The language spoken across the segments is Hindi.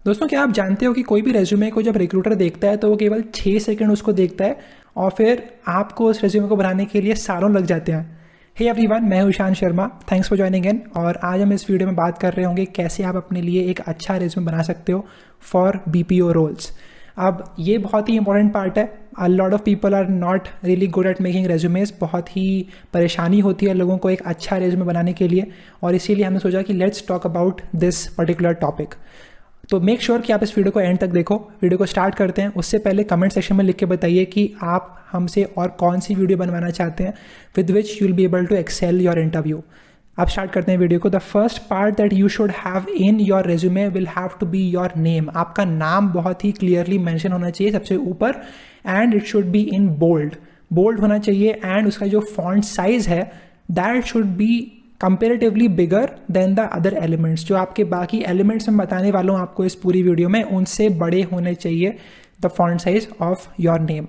दोस्तों, क्या आप जानते हो कि कोई भी रेज्यूमे को जब रिक्रूटर देखता है तो वो केवल 6 सेकंड उसको देखता है और फिर आपको उस रेज्यूमे को बनाने के लिए सालों लग जाते हैं। हे एवरीवन, मैं हूं Ishan Sharma. Thanks for joining in. और आज हम इस वीडियो में बात कर रहे होंगे कैसे आप अपने लिए एक अच्छा रेज्यूमे बना सकते हो फॉर बीपीओ रोल्स। अब ये बहुत ही इंपॉर्टेंट पार्ट है। A lot of people are not really good at making resumes. बहुत ही परेशानी होती है लोगों को एक अच्छा रेज्यूमे बनाने के लिए, और इसीलिए हमने सोचा कि let's talk about this particular topic. तो मेक श्योर कि आप इस वीडियो को एंड तक देखो। वीडियो को स्टार्ट करते हैं उससे पहले कमेंट सेक्शन में लिख के बताइए कि आप हमसे और कौन सी वीडियो बनवाना चाहते हैं with which you will be able to excel your interview. अब स्टार्ट करते हैं वीडियो को। The first part that you should have in your resume will have to be your name. आपका नाम बहुत ही क्लियरली मेंशन होना चाहिए सबसे ऊपर, and it should be in bold होना चाहिए। एंड उसका जो फॉन्ट साइज है that should be comparatively bigger than the other elements. जो आपके बाकी एलिमेंट्स मैं बताने वाला हूँ आपको इस पूरी वीडियो में, उनसे बड़े होने चाहिए the font size of your name.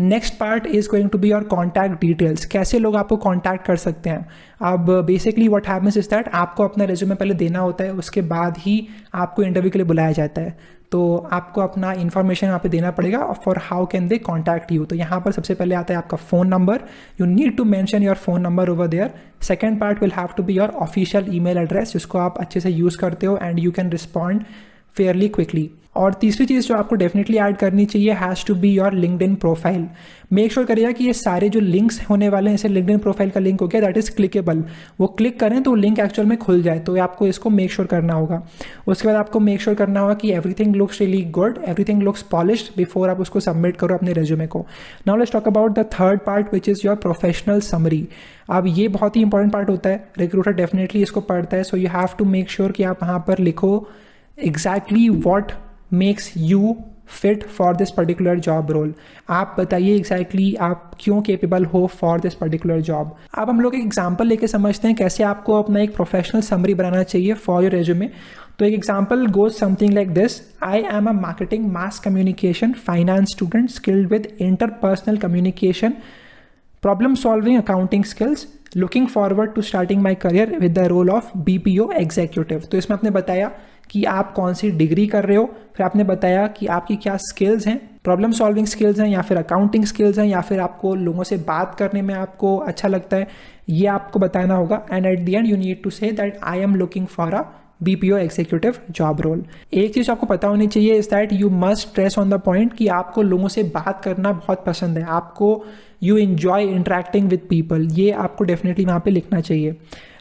Next part is going to be your contact details. कैसे लोग आपको कॉन्टैक्ट कर सकते हैं। अब basically what happens is that आपको अपना रेज्यूमे पहले देना होता है, उसके बाद ही आपको इंटरव्यू के लिए बुलाया जाता है। तो आपको अपना इन्फॉर्मेशन यहाँ पे देना पड़ेगा for how can they contact you. तो यहाँ पर सबसे पहले आता है आपका phone number. You need to mention your phone number over there. Second part will have to be your official email address, जिसको आप अच्छे से यूज़ करते हो and you can respond fairly quickly. और तीसरी चीज़ जो आपको डेफिनेटली ऐड करनी चाहिए has to be your LinkedIn profile. Make sure करिएगा कि ये सारे जो लिंक्स होने वाले हैं, जैसे लिंक्डइन प्रोफाइल का लिंक हो गया दैट इज़ क्लिकेबल, वो क्लिक करें तो लिंक एक्चुअल में खुल जाए। तो आपको इसको मेक श्योर करना होगा। उसके बाद आपको मेक श्योर करना होगा कि everything looks really good, everything looks polished before आप उसको सबमिट करो अपने रेज्यूमे को। Now let's talk about the third part which is your professional summary. अब ये बहुत ही इंपॉर्टेंट पार्ट होता है, रिक्रूटर डेफिनेटली इसको पढ़ता है। So you have to make sure कि आप वहाँ पर लिखो exactly what makes you fit for this particular job role. आप बताइए एग्जैक्टली आप क्यों केपेबल हो फॉर दिस पर्टिकुलर जॉब। अब हम लोग एक एग्जांपल लेके समझते हैं कैसे आपको अपना एक प्रोफेशनल समरी बनाना चाहिए फॉर योर रेज्यूमे। तो एक example goes something like this: I am a marketing mass communication finance student skilled with interpersonal communication, problem solving, accounting skills, looking forward to starting my career with the role of BPO executive. तो इसमें आपने बताया कि आप कौन सी डिग्री कर रहे हो, फिर आपने बताया कि आपकी क्या स्किल्स हैं, प्रॉब्लम सॉल्विंग स्किल्स हैं या फिर अकाउंटिंग स्किल्स हैं, या फिर आपको लोगों से बात करने में आपको अच्छा लगता है, ये आपको बताना होगा। And at the end you need to say that I am looking for a BPO executive job role. एक चीज़ आपको पता होनी चाहिए is that you must stress on the point कि आपको लोगों से बात करना बहुत पसंद है, आपको you enjoy interacting with people. ये आपको डेफिनेटली वहाँ पे लिखना चाहिए।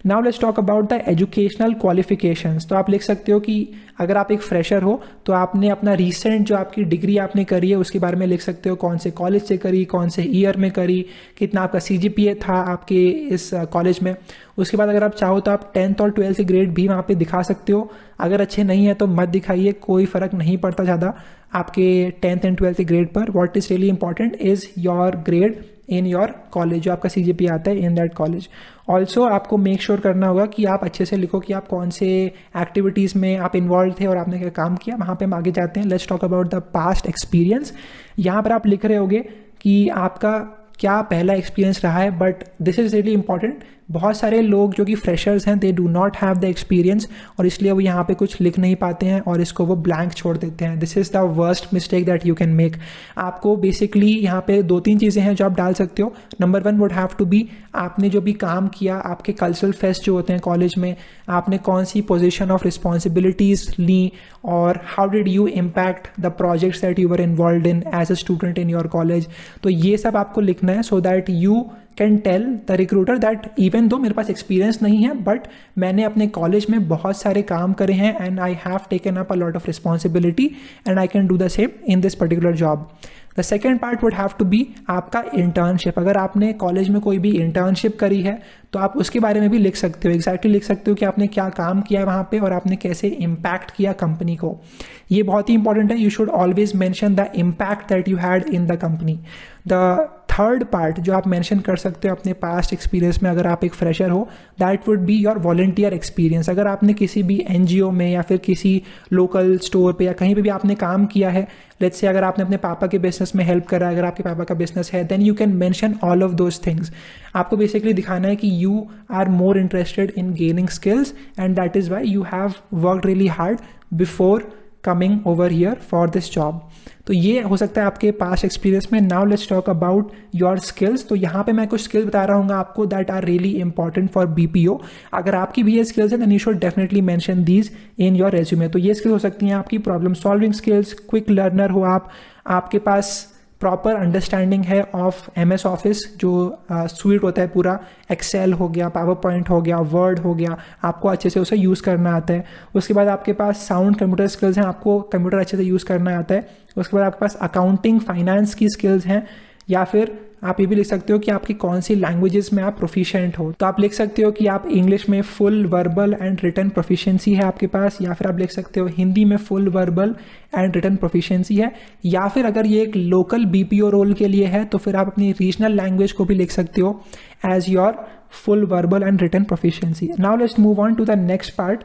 Now let's talk about the educational qualifications. तो आप लिख सकते हो कि अगर आप एक फ्रेशर हो तो आपने अपना रिसेंट जो आपकी डिग्री आपने करी है उसके बारे में लिख सकते हो, कौन से कॉलेज से करी, कौन से ईयर में करी, कितना आपका CGPA था आपके इस कॉलेज में। उसके बाद अगर आप चाहो तो आप 10th और 12th के ग्रेड भी वहाँ पे दिखा सकते हो। अगर अच्छे नहीं है तो मत दिखाइए, कोई फ़र्क नहीं पड़ता ज़्यादा आपके 10th एंड 12th के ग्रेड पर। What is really important is your grade in your college, जो आपका CGPA आता है इन दैट कॉलेज। ऑल्सो आपको मेक श्योर करना होगा कि आप अच्छे से लिखो कि आप कौन से एक्टिविटीज़ में आप इन्वॉल्व थे और आपने क्या काम किया। वहाँ पे हम आगे जाते हैं। Let's talk about the past experience. यहाँ पर आप लिख रहे होगे कि आपका क्या पहला एक्सपीरियंस रहा है, but this is really important. बहुत सारे लोग जो कि फ्रेशर्स हैं they do not have the experience, और इसलिए वो यहाँ पे कुछ लिख नहीं पाते हैं और इसको वो ब्लैंक छोड़ देते हैं। This is the worst mistake that you can make. आपको बेसिकली यहाँ पे 2-3 चीज़ें हैं जो आप डाल सकते हो। Number 1 would have to be आपने जो भी काम किया, आपके कल्चरल फेस्ट जो होते हैं कॉलेज में, आपने कौन सी पोजिशन ऑफ रिस्पॉन्सिबिलिटीज़ ली, और how did you impact the projects that you were involved in as a student in your college. तो ये सब आपको लिखना है so that you can tell the recruiter that even though मेरे पास एक्सपीरियंस नहीं है बट मैंने अपने कॉलेज में बहुत सारे काम करे हैं and I have taken up a lot of responsibility and I can do the same in this particular job. The second part would have to be आपका इंटर्नशिप। अगर आपने कॉलेज में कोई भी इंटर्नशिप करी है तो आप उसके बारे में भी लिख सकते हो, एग्जैक्टली लिख सकते हो कि आपने क्या काम किया वहाँ पे और आपने कैसे इम्पैक्ट किया कंपनी को। ये बहुत ही इंपॉर्टेंट है। You should always mention the impact that you had in the company. The third part जो आप मेंशन कर सकते हो अपने पास्ट एक्सपीरियंस में, अगर आप एक फ्रेशर हो, that would be your volunteer experience. अगर आपने किसी भी NGO में या फिर किसी लोकल स्टोर पे या कहीं पे भी आपने काम किया है, लेट्स से अगर आपने अपने पापा के बिजनेस में हेल्प करा, अगर आपके पापा का बिजनेस है, then you can mention all of those things. आपको बेसिकली दिखाना है कि you are more interested in gaining skills and that is why you have worked really hard before coming over here for this job. तो ये हो सकता है आपके पास्ट एक्सपीरियंस में। Now let's talk about your skills. तो यहाँ पे मैं कुछ स्किल्स बता रहा हूँ आपको that are really important for BPO। अगर आपकी भी ये स्किल्स हैं then you should definitely mention these in your resume. तो ये स्किल्स हो सकती हैं आपकी problem solving skills, quick learner हो आप, आपके पास प्रॉपर अंडरस्टैंडिंग है ऑफ MS ऑफिस जो स्वीट होता है पूरा, एक्सेल हो गया, पावर पॉइंट हो गया, वर्ड हो गया, आपको अच्छे से उसे यूज़ करना आता है। उसके बाद आपके पास साउंड कंप्यूटर स्किल्स हैं, आपको कंप्यूटर अच्छे से यूज़ करना आता है। उसके बाद आपके पास अकाउंटिंग फाइनेंस की स्किल्स हैं, या फिर आप ये भी लिख सकते हो कि आपकी कौन सी लैंग्वेजेस में आप प्रोफिशिएंट हो। तो आप लिख सकते हो कि आप इंग्लिश में full verbal and written proficiency है आपके पास, या फिर आप लिख सकते हो हिंदी में full verbal and written proficiency है, या फिर अगर ये एक लोकल BPO रोल के लिए है तो फिर आप अपनी रीजनल लैंग्वेज को भी लिख सकते हो as your full verbal and written proficiency. Now let's move on to the next part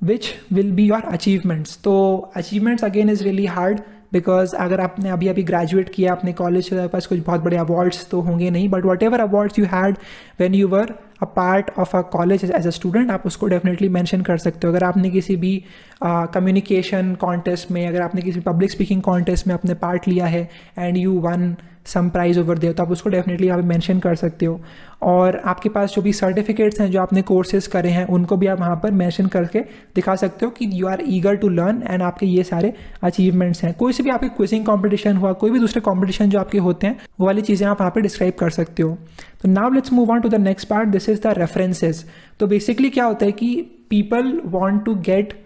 which will be your achievements. तो achievements again is really hard because अगर आपने अभी ग्रेजुएट किया अपने कॉलेज से, पास कुछ बहुत बड़े अवार्ड्स तो होंगे नहीं, but whatever awards you had when you were a part of a college as a student, आप उसको डेफिनेटली मेंशन कर सकते हो। अगर आपने किसी भी कम्युनिकेशन कॉन्टेस्ट में, अगर आपने किसी पब्लिक स्पीकिंग कॉन्टेस्ट में अपने पार्ट लिया है and you won some prize over there, तो आप उसको डेफिनेटली यहाँ पे मेंशन कर सकते हो। और आपके पास जो भी सर्टिफिकेट्स हैं जो आपने कोर्सेज करे हैं उनको भी आप वहाँ पर मेंशन करके दिखा सकते हो कि you are eager to learn and आपके ये सारे अचीवमेंट्स हैं। कोई से भी आपके क्विजिंग कॉम्पिटिशन हुआ, कोई भी दूसरे कॉम्पिटिशन जो आपके होते हैं वो वाली चीज़ें आप वहाँ पर डिस्क्राइब कर सकते हो। तो now let's move on to the next part, this is the references. तो बेसिकली क्या होता है कि people want to get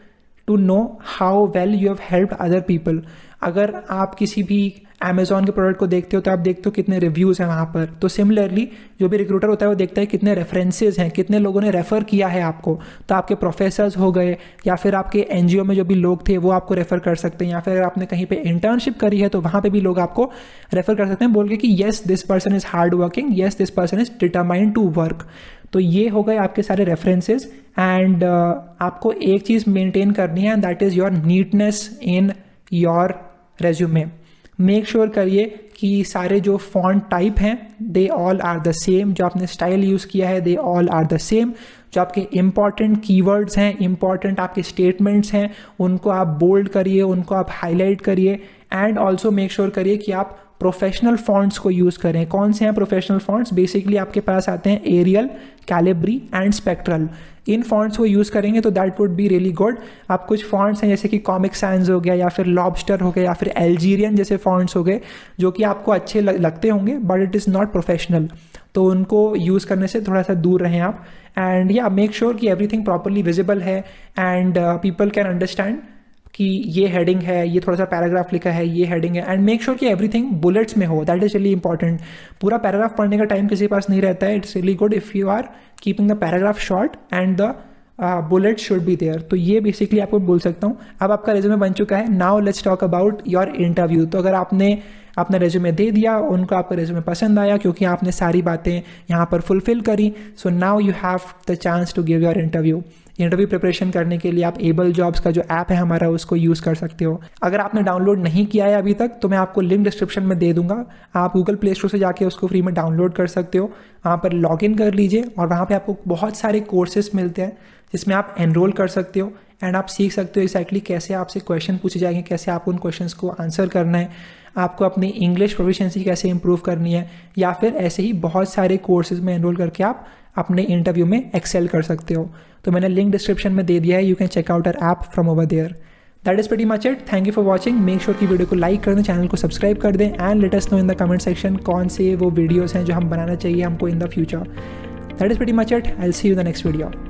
to know how well you have helped other people. अगर आप किसी भी अमेजोन के प्रोडक्ट को देखते हो तो आप देखते हो कितने रिव्यूज़ हैं वहाँ पर। तो सिमिलरली जो भी रिक्रूटर होता है वो देखता है कितने रेफरेंसेज हैं, कितने लोगों ने रेफ़र किया है आपको। तो आपके प्रोफेसर्स हो गए या फिर आपके NGO में जो भी लोग थे वो आपको रेफ़र कर सकते हैं, या फिर आपने कहीं पे इंटर्नशिप करी है तो वहाँ पे भी लोग आपको रेफ़र कर सकते हैं बोल के कि yes this person is hard working, yes this person is determined to work. तो ये हो गए आपके सारे रेफरेंसेज। एंड आपको एक चीज़ मेंटेन करनी है, that is your neatness in your resume. Make sure करिए कि सारे जो फॉन्ट टाइप हैं they all are the same, जो आपने स्टाइल यूज़ किया है they all are the same, जो आपके इंपॉर्टेंट कीवर्ड्स हैं, इंपॉर्टेंट आपके स्टेटमेंट्स हैं, उनको आप बोल्ड करिए, उनको आप हाईलाइट करिए। एंड ऑल्सो मेक श्योर करिए कि आप प्रोफेशनल फॉन्ट्स को यूज़ करें। कौन से हैं प्रोफेशनल फॉन्ट्स? बेसिकली आपके पास आते हैं एरियल, कैलिब्री एंड स्पेक्ट्रल। इन फॉन्ट्स को यूज़ करेंगे तो that would be really good. आप कुछ फॉन्ट्स हैं जैसे कि कॉमिक साइंस हो गया, या फिर लॉबस्टर हो गया, या फिर एल्जीरियन जैसे फॉन्ट्स हो गए जो कि आपको अच्छे लगते होंगे but it is not professional, तो उनको यूज़ करने से थोड़ा सा दूर रहें आप। एंड या मेक श्योर कि एवरीथिंग प्रॉपरली विजिबल है एंड पीपल कैन अंडरस्टैंड कि ये हेडिंग है, ये थोड़ा सा पैराग्राफ लिखा है, ये हेडिंग है। एंड मेक श्योर कि एवरीथिंग बुलेट्स में हो, दैट इज़ रियली इंपॉर्टेंट। पूरा पैराग्राफ पढ़ने का टाइम किसी के पास नहीं रहता है। It's really good if you are keeping the paragraph short and the bullet should be there. तो ये बेसिकली आपको बोल सकता हूँ। अब आपका रेज्यूमे बन चुका है, now let's talk about your interview. तो अगर आपने अपना रेज्यूमे दे दिया, उनको आपका रेज्यूमे पसंद आया क्योंकि आपने सारी बातें यहाँ पर फुलफिल करी, so now you have the chance to give your interview. Interview preparation करने के लिए आप एबल जॉब्स का जो ऐप है हमारा उसको यूज़ कर सकते हो। अगर आपने डाउनलोड नहीं किया है अभी तक तो मैं आपको लिंक डिस्क्रिप्शन में दे दूंगा, आप गूगल प्ले स्टोर से जाके उसको फ्री में डाउनलोड कर सकते हो। वहाँ पर लॉगिन कर लीजिए और वहाँ पे आपको बहुत सारे कोर्सेज मिलते हैं जिसमें आप एनरोल कर सकते हो एंड आप सीख सकते हो एक्जैक्टली कैसे आपसे क्वेश्चन पूछे जाएंगे, कैसे आपको उन क्वेश्चंस को आंसर करना है, आपको अपनी इंग्लिश प्रोफिशिएंसी कैसे इंप्रूव करनी है, या फिर ऐसे ही बहुत सारे कोर्सेज में एनरोल करके आप अपने इंटरव्यू में एक्सेल कर सकते हो। तो मैंने लिंक डिस्क्रिप्शन में दे दिया है, you can check out our app from over there. That is pretty much it. Thank you for watching. Make sure कि वीडियो को लाइक कर दें, चैनल को सब्सक्राइब कर दें and let us know in the comment section कौन से वो वीडियोज़ हैं जो हम बनाना चाहिए हमको in the future. That is pretty much it. I will see you in the next video.